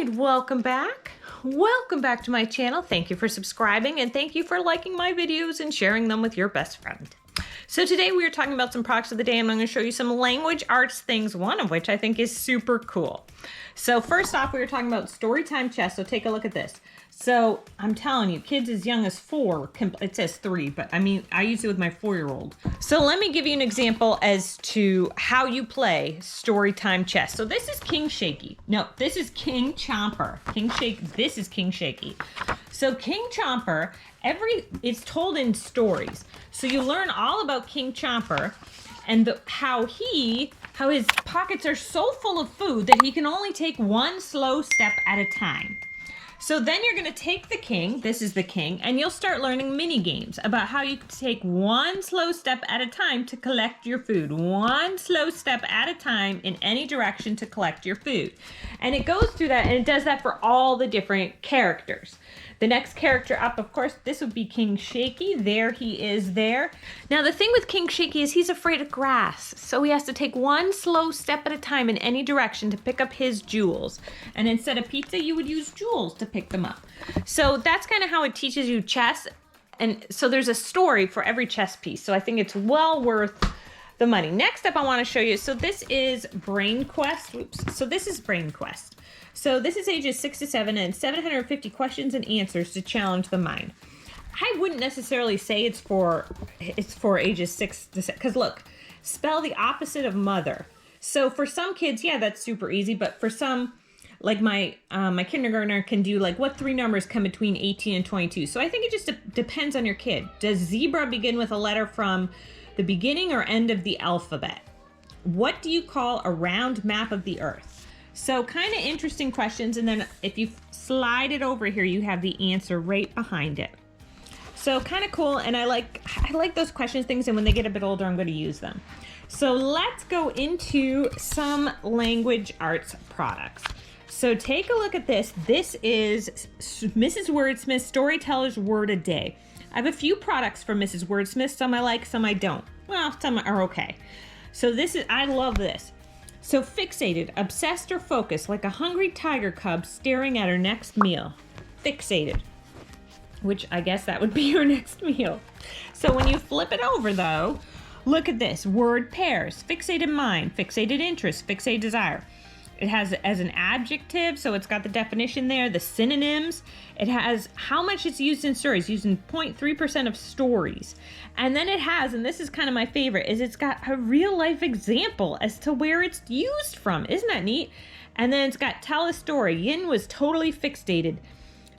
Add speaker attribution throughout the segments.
Speaker 1: right, welcome back. Welcome back to my channel. Thank you for subscribing and thank you for liking my videos and sharing them with your best friend. So today we are talking about some products of the day and I'm going to show you some language arts things, one of which I think is super cool. So first off, we were talking about Storytime chess, so take a look at this. So I'm telling you, kids as young as 4, it says 3, but I mean, I use it with my 4-year-old. So let me give you an example as to how you play Storytime chess. So this is King Shaky. No, this is King Chomper. This is King Shaky. So King Chomper, it's told in stories. So you learn all about King Chomper and how his pockets are so full of food that he can only take one slow step at a time. So then you're going to take the king, this is the king, and you'll start learning mini games about how you take one slow step at a time to collect your food. One slow step at a time in any direction to collect your food. And it goes through that, and it does that for all the different characters. The next character up, of course, this would be King Shaky. There he is there. Now, the thing with King Shaky is he's afraid of grass. So he has to take one slow step at a time in any direction to pick up his jewels. And instead of pizza, you would use jewels to pick them up. So that's kind of how it teaches you chess. And so there's a story for every chess piece. So I think it's well worth the money. Next up, I want to show you. So this is Brain Quest. Oops. So this is Brain Quest. So this is ages 6 to 7 and 750 questions and answers to challenge the mind. I wouldn't necessarily say it's for ages 6 to 7, because look, spell the opposite of mother. So for some kids, yeah, that's super easy, but for some, like my kindergartner can do like what 3 numbers come between 18 and 22. So I think it just depends on your kid. Does zebra begin with a letter from the beginning or end of the alphabet? What do you call a round map of the earth? So kind of interesting questions, and then if you slide it over here, you have the answer right behind it. So kind of cool, and I like those questions things, and when they get a bit older, I'm going to use them. So let's go into some language arts products. So take a look at this. This is Mrs. Wordsmith's Storyteller's Word a Day. I have a few products from Mrs. Wordsmith. Some I like, some I don't. Well, some are okay. So I love this. So fixated, obsessed or focused, like a hungry tiger cub staring at her next meal. Fixated, which I guess that would be your next meal. So when you flip it over though, look at this. Word pairs, fixated mind, fixated interest, fixated desire. It has as an adjective, so it's got the definition there, the synonyms. It has how much it's used in stories, used in 0.3% of stories. And then it has, and this is kind of my favorite, is it's got a real life example as to where it's used from. Isn't that neat? And then it's got tell a story. Yin was totally fixated.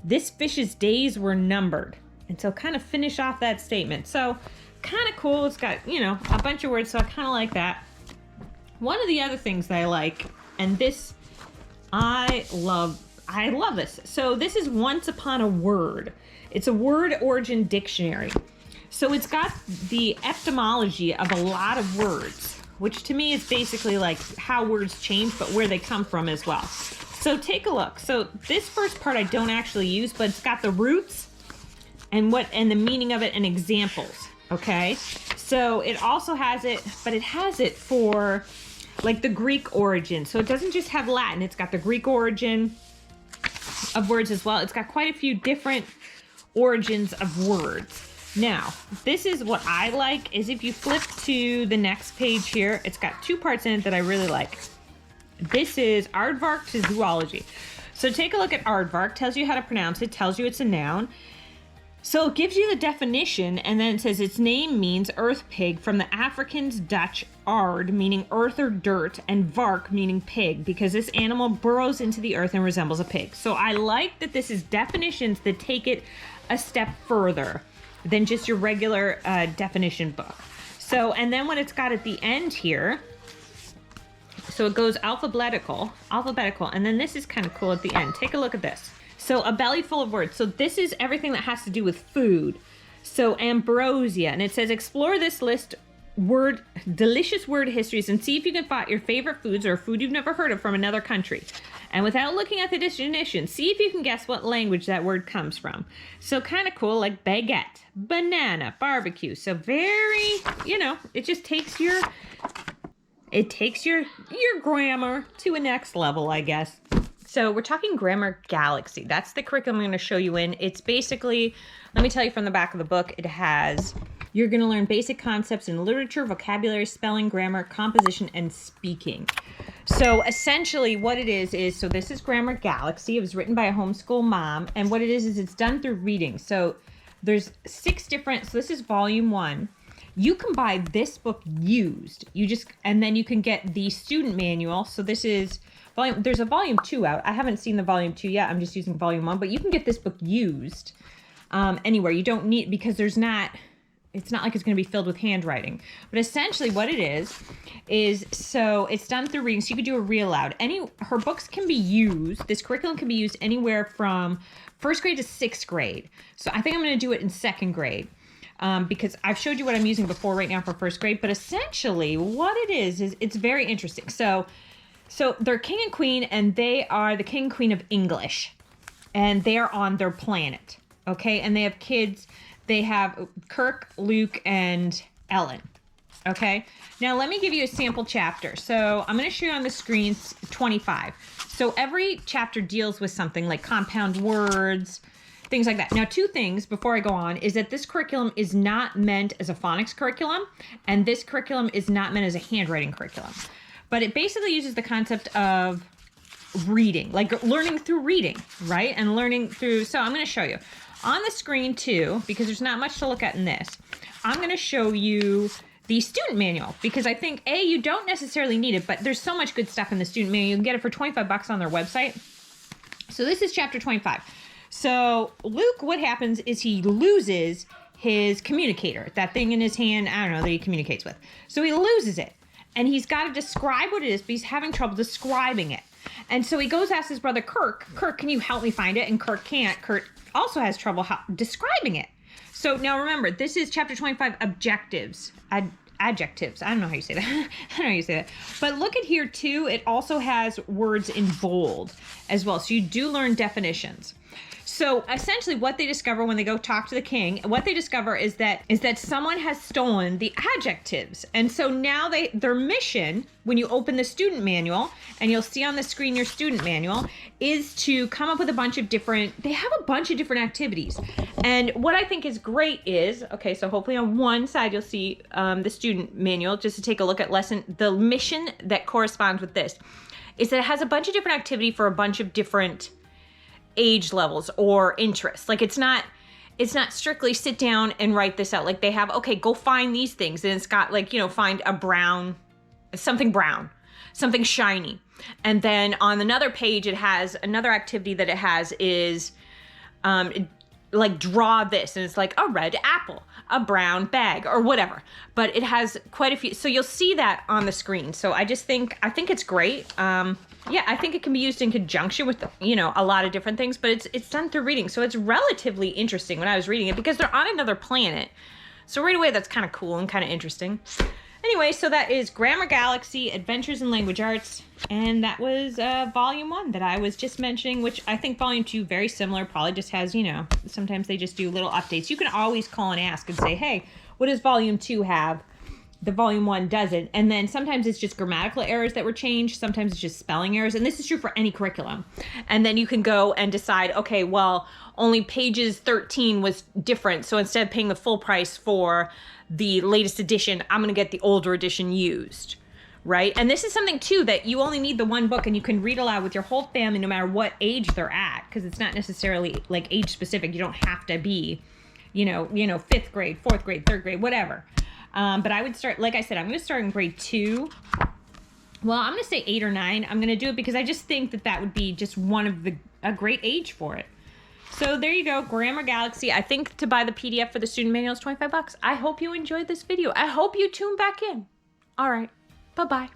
Speaker 1: This fish's days were numbered. And so kind of finish off that statement. So kind of cool. It's got, a bunch of words, so I kind of like that. One of the other things that I like, and this, I love this. So this is Once Upon a Word. It's a word origin dictionary. So it's got the etymology of a lot of words, which to me is basically like how words change, but where they come from as well. So take a look. So this first part I don't actually use, but it's got the roots and the meaning of it and examples. Okay. So it also has it, but it has it for like the Greek origin. So it doesn't just have Latin, it's got the Greek origin of words as well. It's got quite a few different origins of words. Now, this is what I like, is if you flip to the next page here, it's got 2 parts in it that I really like. This is Aardvark to zoology. So take a look at Aardvark, tells you how to pronounce it, tells you it's a noun. So it gives you the definition, and then it says its name means earth pig from the Afrikaans Dutch aard, meaning earth or dirt, and vark, meaning pig, because this animal burrows into the earth and resembles a pig. So I like that this is definitions that take it a step further than just your regular definition book. So, and then what it's got at the end here, so it goes alphabetical, and then this is kind of cool at the end. Take a look at this. So a belly full of words. So this is everything that has to do with food. So ambrosia, and it says explore this list delicious word histories and see if you can find your favorite foods or a food you've never heard of from another country. And without looking at the definition, see if you can guess what language that word comes from. So kind of cool, like baguette, banana, barbecue. So very, it just takes your grammar to a next level, I guess. So we're talking Grammar Galaxy. That's the curriculum I'm going to show you in. It's basically, let me tell you from the back of the book, it has, you're going to learn basic concepts in literature, vocabulary, spelling, grammar, composition, and speaking. So essentially what it is, so this is Grammar Galaxy. It was written by a homeschool mom. And what it is it's done through reading. So there's 6 different, so this is volume 1. You can buy this book used. And then you can get the student manual. So this is volume, there's a volume 2 out. I haven't seen the volume 2 yet. I'm just using volume 1, but you can get this book used anywhere. You don't need, because it's not like it's going to be filled with handwriting. But essentially what it is so it's done through reading. So you could do a read aloud. Her books can be used, this curriculum can be used anywhere from 1st grade to 6th grade. So I think I'm going to do it in 2nd grade. Because I've showed you what I'm using before right now for 1st grade, but essentially what it is it's very interesting. So they're king and queen, and they are the king and queen of English, and they are on their planet, okay? And they have kids. They have Kirk, Luke, and Ellen, okay? Now let me give you a sample chapter. So I'm going to show you on the screen 25. So every chapter deals with something like compound words, things like that. Now, 2 things before I go on is that this curriculum is not meant as a phonics curriculum, and this curriculum is not meant as a handwriting curriculum. But it basically uses the concept of reading, like learning through reading, right? And learning through, so I'm going to show you. On the screen too, because there's not much to look at in this, I'm going to show you the student manual, because I think, A, you don't necessarily need it, but there's so much good stuff in the student manual. You can get it for 25 bucks on their website. So this is chapter 25. So Luke, what happens is he loses his communicator, that thing in his hand, I don't know, that he communicates with. So he loses it, and he's got to describe what it is, but he's having trouble describing it. And so he goes ask his brother Kirk, can you help me find it? And Kirk can't. Kirk also has trouble describing it. So now remember, this is chapter 25, objectives, adjectives. I don't know how you say that. I don't know how you say that. But look at here too. It also has words in bold as well. So you do learn definitions. So essentially what they discover when they go talk to the king, what they discover is that someone has stolen the adjectives. And so now their mission, when you open the student manual, and you'll see on the screen your student manual, is to come up with they have a bunch of different activities. And what I think is great is, okay, so hopefully on one side you'll see the student manual, just to take a look at the mission that corresponds with this, is that it has a bunch of different activity for a bunch of different age levels or interests. Like it's not strictly sit down and write this out. Like they have, okay, go find these things. And it's got like, find something brown, something shiny. And then on another page, it has another activity that it has is like draw this. And it's like a red apple, a brown bag, or whatever. But it has quite a few. So you'll see that on the screen. So I think it's great. Yeah, I think it can be used in conjunction with, a lot of different things, but it's done through reading. So it's relatively interesting when I was reading it, because they're on another planet. So right away, that's kind of cool and kind of interesting. Anyway, so that is Grammar Galaxy, Adventures in Language Arts. And that was volume 1 that I was just mentioning, which I think volume 2, very similar, probably just has, sometimes they just do little updates. You can always call and ask and say, hey, what does volume 2 have? The volume 1 doesn't. And then sometimes it's just grammatical errors that were changed. Sometimes it's just spelling errors. And this is true for any curriculum. And then you can go and decide, okay, well, only pages 13 was different. So instead of paying the full price for the latest edition, I'm going to get the older edition used, right? And this is something too that you only need the one book, and you can read aloud with your whole family no matter what age they're at, because it's not necessarily like age specific. You don't have to be, 5th grade, 4th grade, 3rd grade, whatever. But I would start, like I said, I'm going to start in grade 2. Well, I'm going to say 8 or 9. I'm going to do it because I just think that would be just a great age for it. So there you go, Grammar Galaxy. I think to buy the PDF for the student manual is 25 bucks. I hope you enjoyed this video. I hope you tune back in. All right, bye-bye.